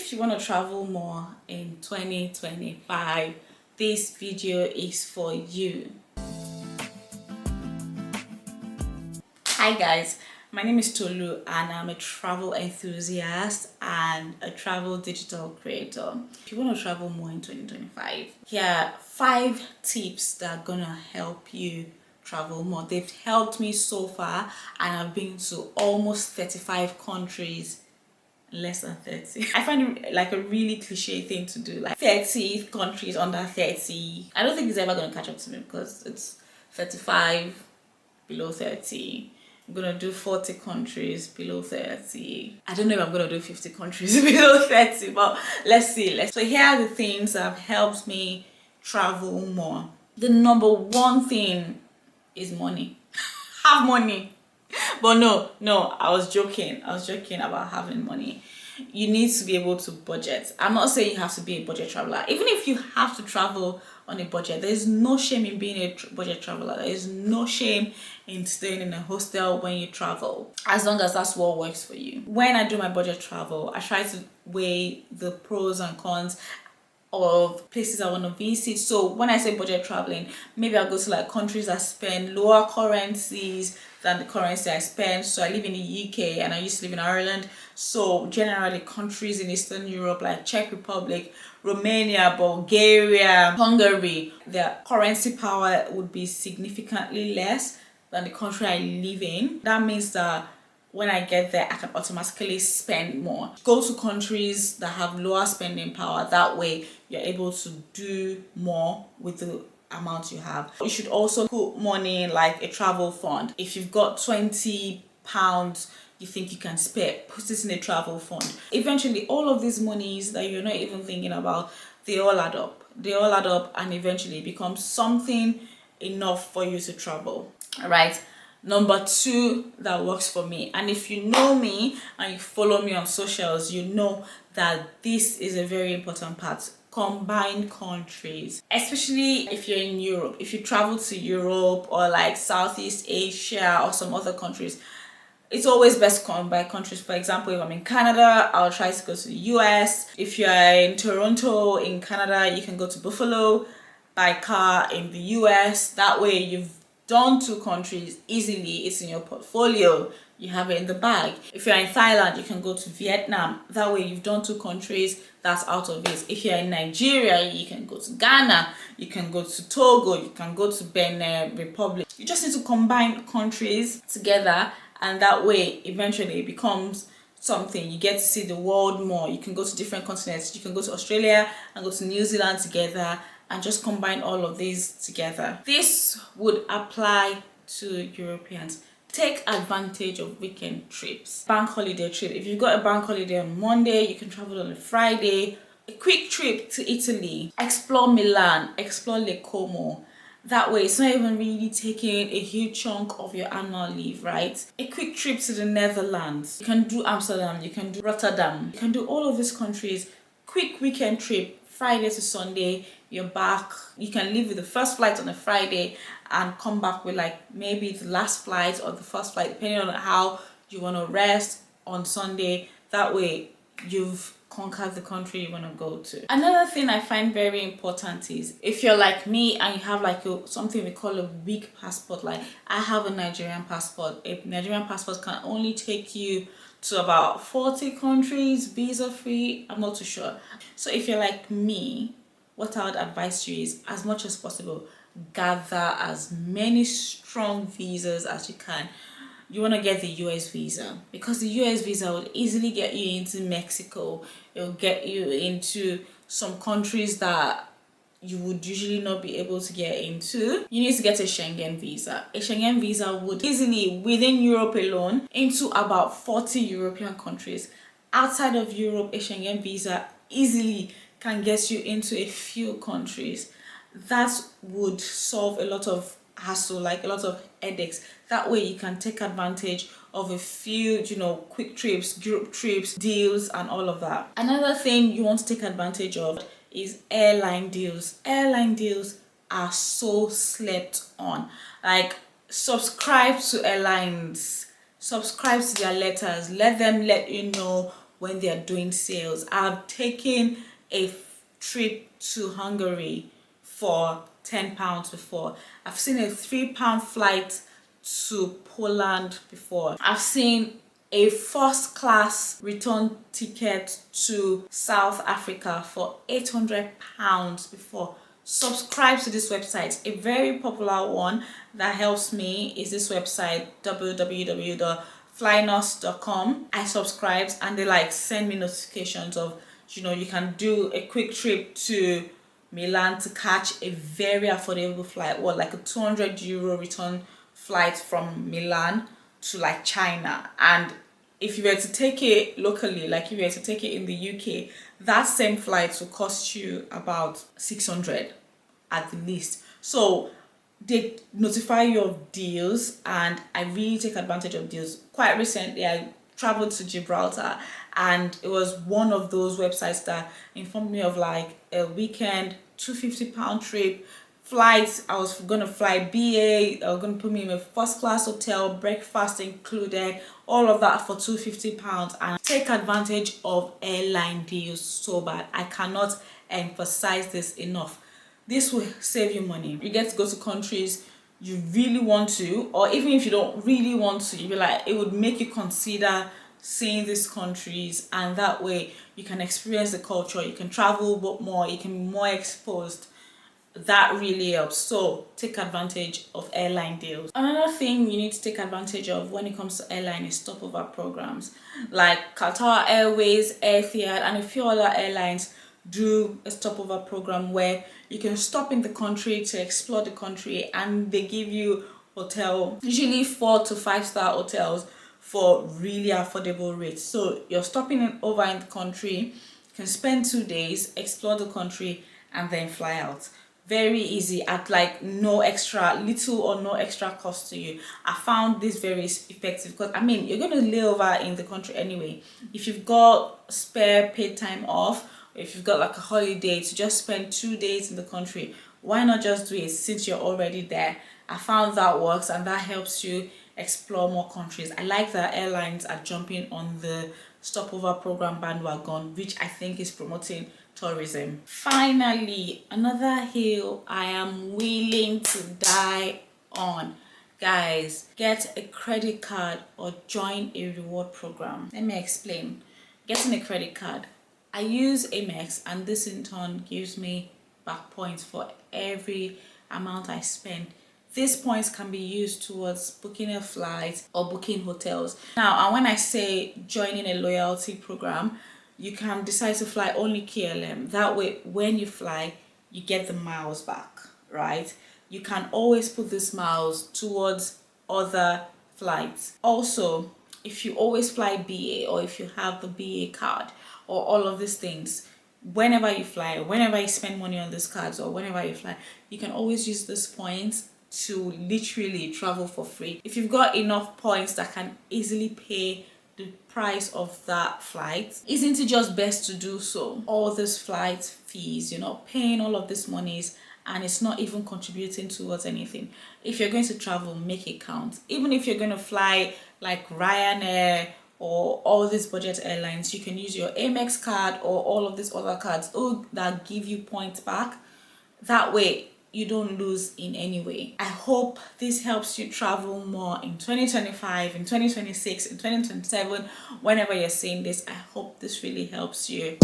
If you want to travel more in 2025, this video is for you. Hi guys, my name is Tolu and I'm a travel enthusiast and a travel digital creator. If you want to travel more in 2025, here are 5 tips that are gonna help you travel more. They've helped me so far and I've been to almost 35 countries in less than 30. I find it like a really cliche thing to do, like 30 countries under 30. I don't think it's ever gonna catch up to me because it's 35 below 30. I'm gonna do 40 countries below 30. I don't know if I'm gonna do 50 countries below 30, but let's see. So here are the things that have helped me travel more. The number one thing is money. Have money. But no, I was joking about having money. You need to be able to budget. I'm not saying you have to be a budget traveler. Even if you have to travel on a budget, there's no shame in being a budget traveler. There is no shame in staying in a hostel when you travel, as long as that's what works for you. When I do my budget travel, I try to weigh the pros and cons of places I want to visit. So when I say budget traveling, maybe I'll go to like countries that spend lower currencies than the currency I spend. So I live in the UK and I used to live in Ireland, so generally countries in Eastern Europe like Czech Republic, Romania, Bulgaria, Hungary, their currency power would be significantly less than the country I live in. That means that when I get there, I can automatically spend more. Go to countries that have lower spending power. That way, you're able to do more with the amount you have. You should also put money in like a travel fund. If you've got £20 you think you can spare, put this in a travel fund. Eventually, all of these monies that you're not even thinking about, they all add up. They all add up and eventually become something enough for you to travel. All right. Number 2 that works for me, and if you know me and you follow me on socials, you know that this is a very important part. Combine countries, especially if you're in Europe. If you travel to Europe or like Southeast Asia or some other countries, it's always best to combine countries. For example, if I'm in Canada, I'll try to go to the US. If you're in Toronto in Canada, you can go to Buffalo by car in the US. That way you've done 2 countries easily. It's in your portfolio, you have it in the bag. If you're in Thailand, you can go to Vietnam. That way you've done 2 countries, that's out of it. If you're in Nigeria, you can go to Ghana, you can go to Togo, you can go to Benin Republic. You just need to combine countries together, and that way eventually it becomes something. You get to see the world more. You can go to different continents. You can go to Australia and go to New Zealand together and just combine all of these together. This would apply to Europeans. Take advantage of weekend trips. Bank holiday trip. If you've got a bank holiday on Monday, you can travel on a Friday. A quick trip to Italy. Explore Milan. Explore Lake Como. That way, it's not even really taking a huge chunk of your annual leave, right? A quick trip to the Netherlands. You can do Amsterdam. You can do Rotterdam. You can do all of these countries. Quick weekend trip. Friday to Sunday, you're back. You can leave with the first flight on a Friday and come back with like maybe the last flight or the first flight, depending on how you want to rest on Sunday. That way you've conquered the country you want to go to. Another thing I find very important is if you're like me and you have like something we call a weak passport. Like I have a Nigerian passport. A Nigerian passport can only take you to about 40 countries visa free. I'm not too sure. So if you're like me, what I would advise you is, as much as possible, gather as many strong visas as you can. You want to get the US visa because the US visa would easily get you into Mexico. It will get you into some countries that you would usually not be able to get into. You need to get a Schengen visa. A Schengen visa would easily, within Europe alone, into about 40 European countries. Outside of Europe, a Schengen visa easily can get you into a few countries. That would solve a lot of hassle, like a lot of headaches. That way you can take advantage of a few, quick trips, group trips, deals, and all of that. Another thing you want to take advantage of is airline deals. Airline deals are so slept on. Like, subscribe to airlines, subscribe to their letters, let them let you know when they are doing sales. I've taken a trip to Hungary for £10 before. I've seen a £3 flight to Poland before. I've seen a first class return ticket to South Africa for £800 before. Subscribe to this website. A very popular one that helps me is this website, www.flynos.com. I subscribed and they like send me notifications of, you know, you can do a quick trip to Milan to catch a very affordable flight, or like a €200 return flight from Milan to like China. And if you were to take it locally, like if you were to take it in the UK, that same flight will cost you about 600 at the least. So they notify you of deals, and I really take advantage of deals. Quite recently I traveled to Gibraltar, and it was one of those websites that informed me of like a weekend £250 trip, flights. I was gonna fly BA, they were gonna put me in a first class hotel, breakfast included, all of that for £250. And take advantage of airline deals so bad. I cannot emphasize this enough. This will save you money. You get to go to countries you really want to, or even if you don't really want to, you'll be like, it would make you consider seeing these countries, and that way you can experience the culture, you can travel more, you can be more exposed. That really helps. So take advantage of airline deals. Another thing you need to take advantage of when it comes to airline is stopover programs, like Qatar Airways, Etihad, and a few other airlines do a stopover program where you can stop in the country to explore the country, and they give you hotel, usually 4 to 5 star hotels for really affordable rates. So you're stopping over in the country, you can spend 2 days, explore the country, and then fly out. Very easy at like no extra, little or no extra cost to you. I found this very effective because I mean, you're going to lay over in the country anyway. If you've got spare paid time off, if you've got like a holiday to just spend 2 days in the country, why not just do it since you're already there? I found that works, and that helps you explore more countries. I like that airlines are jumping on the stopover program bandwagon, which I think is promoting tourism. Finally, another hill I am willing to die on. Guys, get a credit card or join a reward program. Let me explain. Getting a credit card, I use Amex, and this in turn gives me back points for every amount I spend. These points can be used towards booking a flight or booking hotels. Now, and when I say joining a loyalty program, you can decide to fly only KLM. That way, when you fly, you get the miles back, right? You can always put these miles towards other flights. Also, if you always fly BA, or if you have the BA card, or all of these things, whenever you fly, whenever you spend money on these cards, or whenever you fly, you can always use these points to literally travel for free. If you've got enough points that can easily pay the price of that flight, isn't it just best to do so? All these flight fees, you're not paying all of these monies, and it's not even contributing towards anything. If you're going to travel, make it count. Even if you're going to fly like Ryanair or all these budget airlines, you can use your Amex card or all of these other cards that give you points back. That way you don't lose in any way. I hope this helps you travel more in 2025, in 2026, in 2027. Whenever you're seeing this, I hope this really helps you.